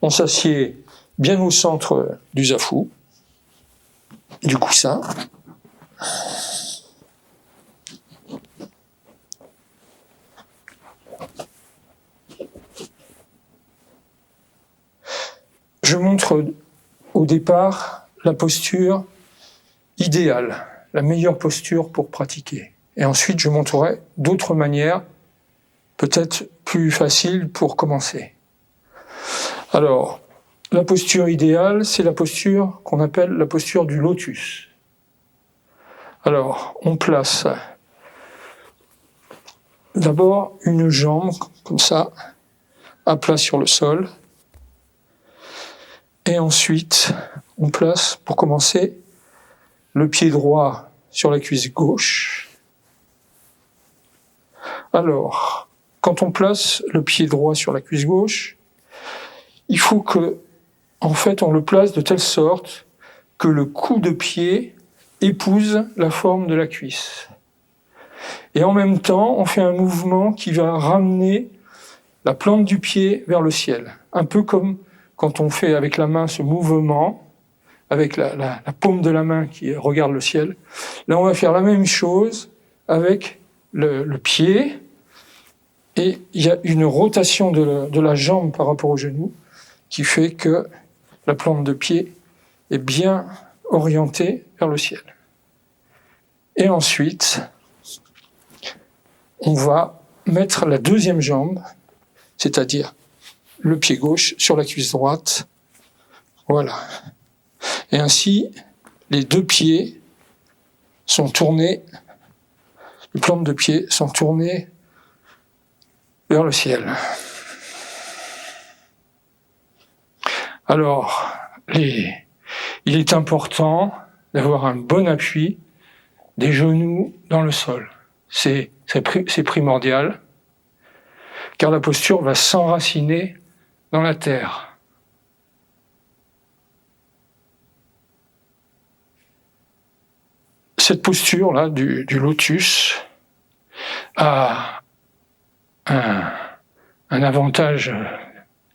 On s'assied bien au centre du zafu, du coussin. Je montre au départ la posture idéale, la meilleure posture pour pratiquer. Et ensuite, je montrerai d'autres manières, peut-être plus faciles pour commencer. Alors, la posture idéale, c'est la posture qu'on appelle la posture du lotus. Alors, on place d'abord une jambe, comme ça, à plat sur le sol. Et ensuite, on place, pour commencer, le pied droit sur la cuisse gauche. Alors, quand on place le pied droit sur la cuisse gauche, il faut que, en fait, on le place de telle sorte que le coup de pied épouse la forme de la cuisse. Et en même temps, on fait un mouvement qui va ramener la plante du pied vers le ciel. Un peu comme quand on fait avec la main ce mouvement, avec la paume de la main qui regarde le ciel. Là, on va faire la même chose avec le pied. Et il y a une rotation de la jambe par rapport au genou qui fait que la plante de pied est bien orientée vers le ciel. Et ensuite, on va mettre la deuxième jambe, c'est-à-dire le pied gauche sur la cuisse droite. Voilà. Et ainsi, les deux pieds sont tournés, les plantes de pied sont tournées vers le ciel. Alors, il est important d'avoir un bon appui des genoux dans le sol. C'est primordial, car la posture va s'enraciner dans la terre. Cette posture-là du lotus a un avantage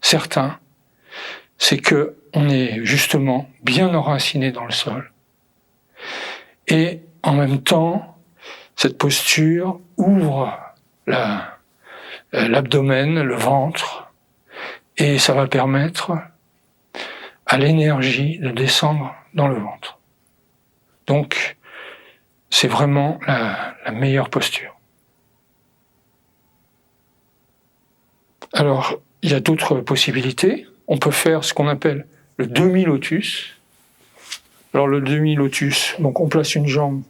certain, c'est que on est justement bien enraciné dans le sol. Et en même temps, cette posture ouvre l'abdomen, le ventre, et ça va permettre à l'énergie de descendre dans le ventre. Donc, c'est vraiment la meilleure posture. Alors, il y a d'autres possibilités. On peut faire ce qu'on appelle le demi-lotus. Alors, le demi-lotus, donc on place une jambe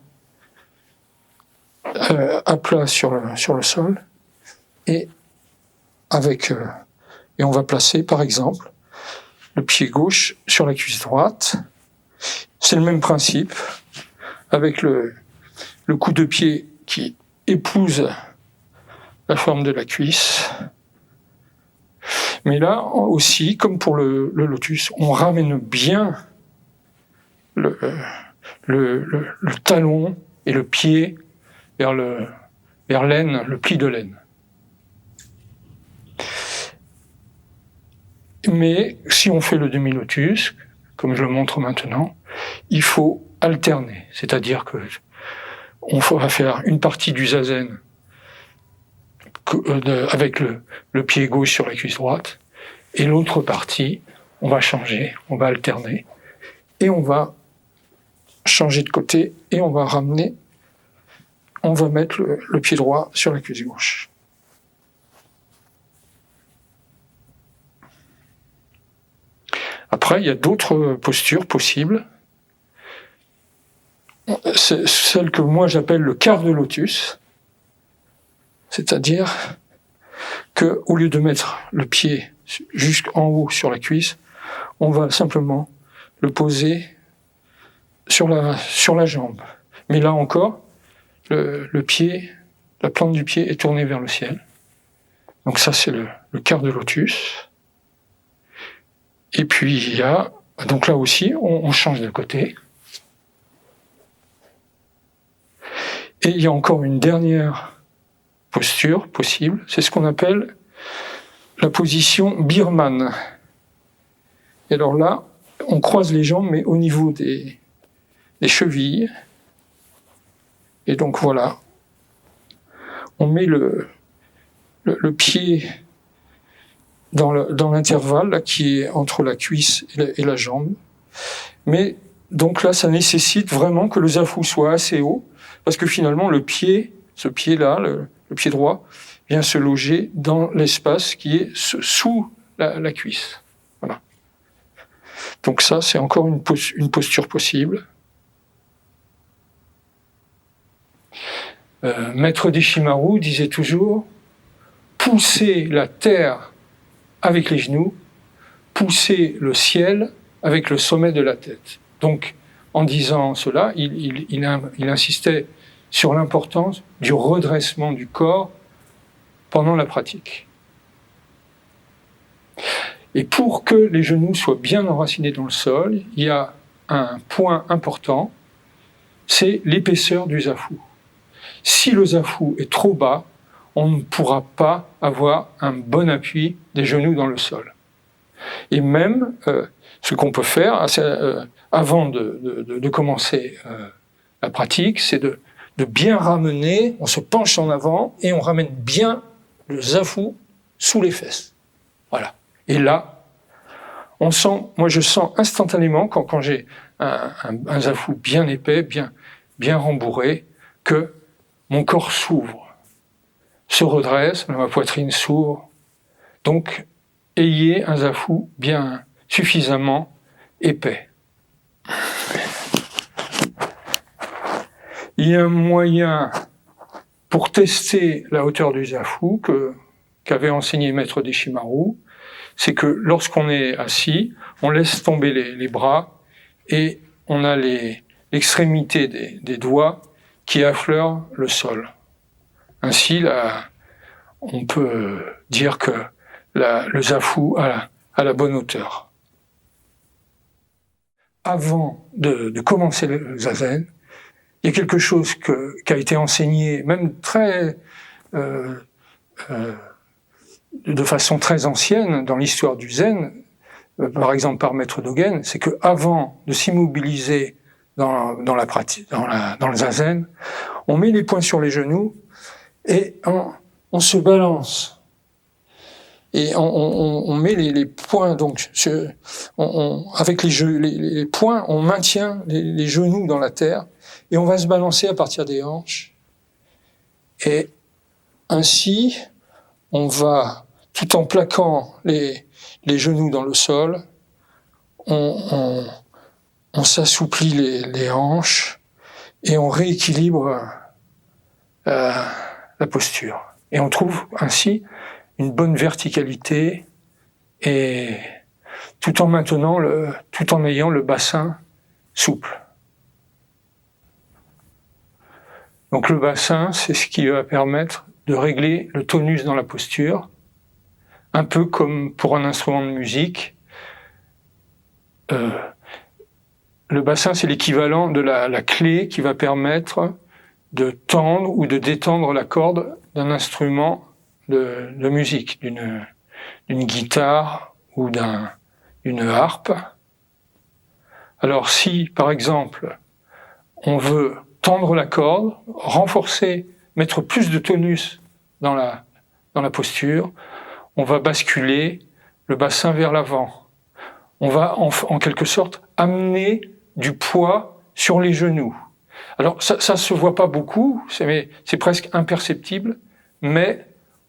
à plat sur le sol et on va placer, par exemple, le pied gauche sur la cuisse droite. C'est le même principe, avec le coup de pied qui épouse la forme de la cuisse. Mais là aussi, comme pour le lotus, on ramène bien le talon et le pied vers l'aine, le pli de l'aine. Mais si on fait le demi-lotus, comme je le montre maintenant, il faut alterner, c'est-à-dire que on va faire une partie du zazen avec le pied gauche sur la cuisse droite, et l'autre partie, on va changer, on va alterner, et on va changer de côté, et on va mettre le pied droit sur la cuisse gauche. Après, il y a d'autres postures possibles. C'est celle que moi j'appelle le quart de lotus, c'est-à-dire que au lieu de mettre le pied jusqu'en haut sur la cuisse, on va simplement le poser sur la jambe. Mais là encore, le pied, la plante du pied est tournée vers le ciel. Donc ça, c'est le quart de lotus. Et puis il y a, donc là aussi, on change de côté. Et il y a encore une dernière posture possible, c'est ce qu'on appelle la position birmane. Et alors là, on croise les jambes, mais au niveau des chevilles. Et donc voilà, on met le pied dans l'intervalle là, qui est entre la cuisse et la jambe. Mais donc là, ça nécessite vraiment que le zafou soit assez haut, parce que finalement, ce pied-là, le pied droit, vient se loger dans l'espace qui est sous la cuisse. Voilà. Donc ça, c'est encore une posture possible. Maître Deshimaru disait toujours « Poussez la terre avec les genoux, poussez le ciel avec le sommet de la tête. » Donc, en disant cela, il insistait sur l'importance du redressement du corps pendant la pratique. Et pour que les genoux soient bien enracinés dans le sol, il y a un point important, c'est l'épaisseur du zafou. Si le zafou est trop bas, on ne pourra pas avoir un bon appui des genoux dans le sol. Et même, ce qu'on peut faire avant de commencer la pratique, c'est de bien ramener, on se penche en avant et on ramène bien le zafou sous les fesses. Voilà. Et là, moi je sens instantanément, quand j'ai un zafou bien épais, bien rembourré, que mon corps s'ouvre, se redresse, ma poitrine s'ouvre. Donc, ayez un zafou bien suffisamment épais. Il y a un moyen pour tester la hauteur du zafou qu'avait enseigné Maître Deshimaru, c'est que lorsqu'on est assis, on laisse tomber les bras et on a l'extrémité des doigts qui affleurent le sol. Ainsi, là, on peut dire que le zafou a la bonne hauteur. Avant de commencer le zazen, il y a quelque chose qui a été enseigné, même de façon très ancienne dans l'histoire du zen, par exemple par Maître Dogen, c'est qu'avant de s'immobiliser dans le zazen, on met les poings sur les genoux et on se balance. Et on met les poings, donc avec les poings, on maintient les genoux dans la terre et on va se balancer à partir des hanches. Et ainsi, on va, tout en plaquant les genoux dans le sol, on s'assouplit les hanches et on rééquilibre la posture. Et on trouve ainsi une bonne verticalité et tout en ayant le bassin souple. Donc le bassin, c'est ce qui va permettre de régler le tonus dans la posture, un peu comme pour un instrument de musique. Le bassin, c'est l'équivalent de la clé qui va permettre de tendre ou de détendre la corde d'un instrument de musique, d'une guitare ou d'une harpe. Alors si, par exemple, on veut tendre la corde, renforcer, mettre plus de tonus dans la posture, on va basculer le bassin vers l'avant. On va en quelque sorte amener du poids sur les genoux. Alors ça se voit pas beaucoup, c'est presque imperceptible, mais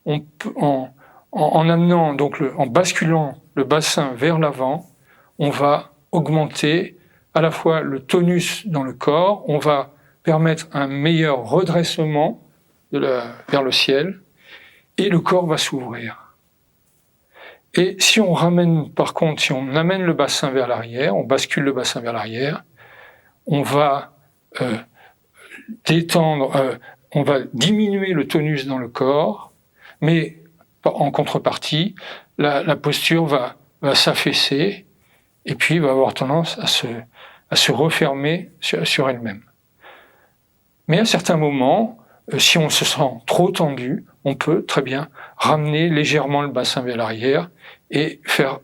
on peut, en amenant, donc en basculant le bassin vers l'avant, on va augmenter à la fois le tonus dans le corps, on va permettre un meilleur redressement vers le ciel, et le corps va s'ouvrir. Et si on amène le bassin vers l'arrière, on bascule le bassin vers l'arrière, on va on va diminuer le tonus dans le corps, mais en contrepartie, la posture va s'affaisser et puis va avoir tendance à se refermer sur elle-même. Mais à certains moments, si on se sent trop tendu, on peut très bien ramener légèrement le bassin vers l'arrière et faire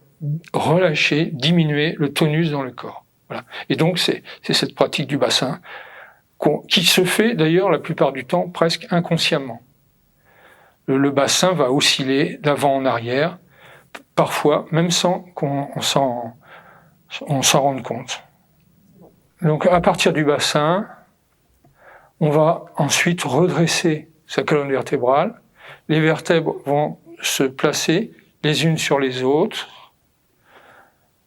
relâcher, diminuer le tonus dans le corps. Voilà. Et donc c'est cette pratique du bassin qui se fait d'ailleurs la plupart du temps presque inconsciemment. Le bassin va osciller d'avant en arrière, parfois même sans qu'on s'en rende compte. Donc à partir du bassin, on va ensuite redresser sa colonne vertébrale. Les vertèbres vont se placer les unes sur les autres,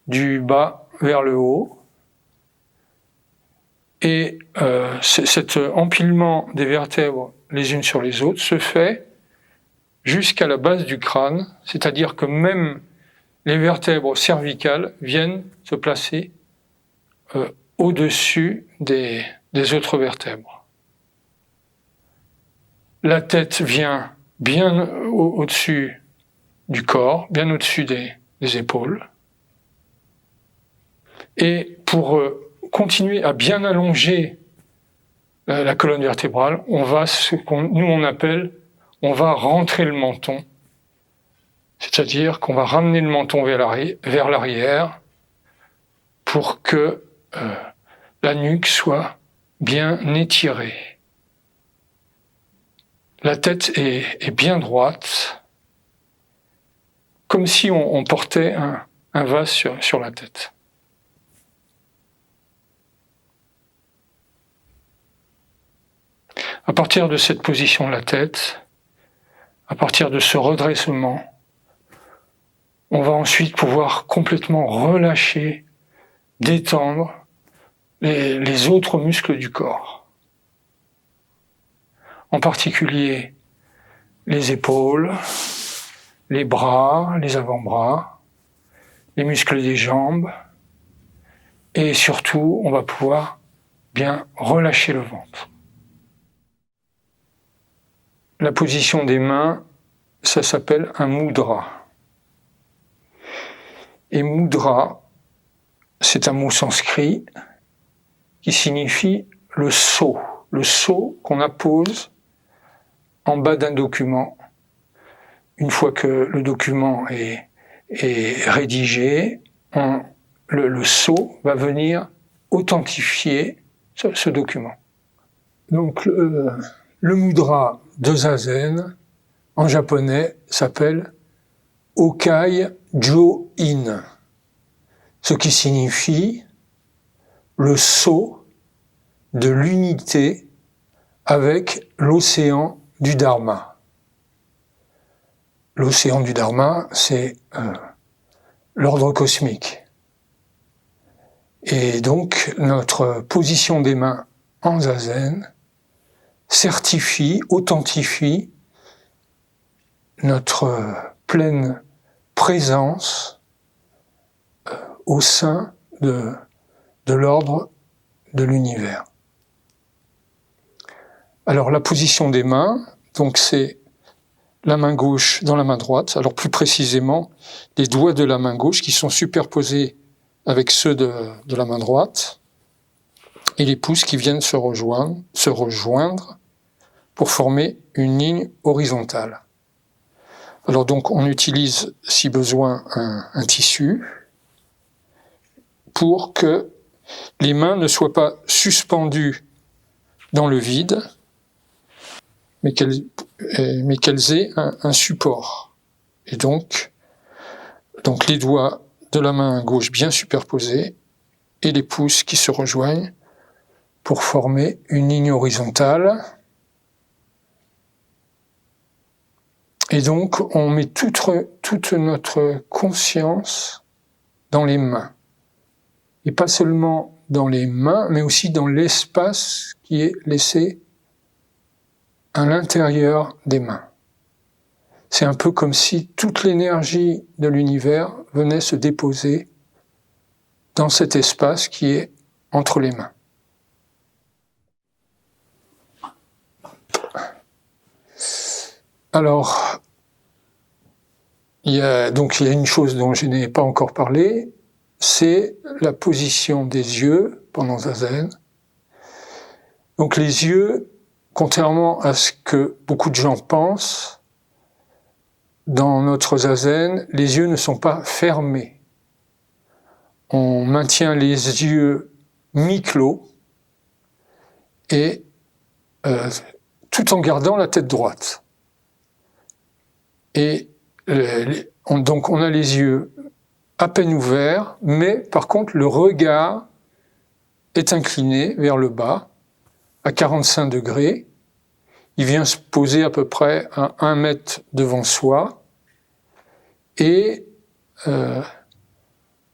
du bas vers le haut. Et cet empilement des vertèbres les unes sur les autres se fait jusqu'à la base du crâne, c'est-à-dire que même les vertèbres cervicales viennent se placer au-dessus des autres vertèbres. La tête vient bien au-dessus du corps, bien au-dessus des épaules. Et pour continuer à bien allonger la colonne vertébrale, on va on va rentrer le menton. C'est-à-dire qu'on va ramener le menton vers l'arrière pour que la nuque soit bien étirée. La tête est bien droite, comme si on portait un vase sur la tête. À partir de cette position de la tête, à partir de ce redressement, on va ensuite pouvoir complètement relâcher, détendre les autres muscles du corps. En particulier les épaules, les bras, les avant-bras, les muscles des jambes, et surtout, on va pouvoir bien relâcher le ventre. La position des mains, ça s'appelle un mudra. Et mudra, c'est un mot sanskrit qui signifie le sceau qu'on appose en bas d'un document. Une fois que le document est rédigé, le sceau va venir authentifier ce document. Donc le mudra de Zazen, en japonais, s'appelle Okai Jo-in, ce qui signifie le sceau de l'unité avec l'océan du Dharma. L'océan du Dharma, c'est l'ordre cosmique. Et donc, notre position des mains en Zazen certifie, authentifie notre pleine présence au sein de l'ordre de l'univers. Alors la position des mains, donc c'est la main gauche dans la main droite, alors plus précisément les doigts de la main gauche qui sont superposés avec ceux de la main droite, et les pouces qui viennent se rejoindre pour former une ligne horizontale. Alors donc on utilise, si besoin, un tissu pour que les mains ne soient pas suspendues dans le vide, mais qu'elles aient un support. Et donc les doigts de la main gauche bien superposés et les pouces qui se rejoignent pour former une ligne horizontale. Et donc, on met toute notre conscience dans les mains. Et pas seulement dans les mains, mais aussi dans l'espace qui est laissé à l'intérieur des mains. C'est un peu comme si toute l'énergie de l'univers venait se déposer dans cet espace qui est entre les mains. Alors, il y a une chose dont je n'ai pas encore parlé, c'est la position des yeux pendant Zazen. Donc les yeux, contrairement à ce que beaucoup de gens pensent, dans notre Zazen, les yeux ne sont pas fermés. on maintient les yeux mi-clos et tout en gardant la tête droite. Et donc on a les yeux à peine ouverts, mais par contre le regard est incliné vers le bas à 45 degrés. Il vient se poser à peu près à 1 mètre devant soi et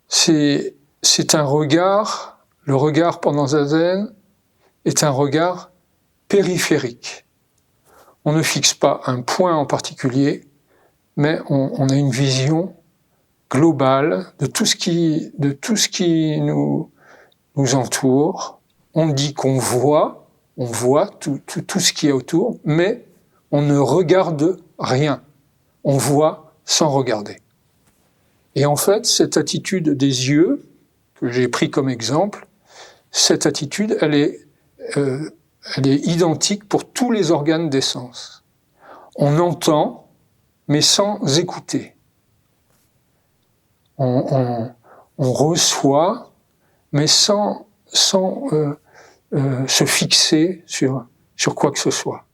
c'est un regard, le regard pendant Zazen est un regard périphérique. On ne fixe pas un point en particulier, mais on a une vision globale de tout ce qui nous entoure. On dit qu'on voit, tout ce qui est autour, mais on ne regarde rien. On voit sans regarder. Et en fait, cette attitude des yeux, que j'ai pris comme exemple, cette attitude, elle est identique pour tous les organes des sens. On entend, mais sans écouter. On reçoit, mais sans se fixer sur quoi que ce soit.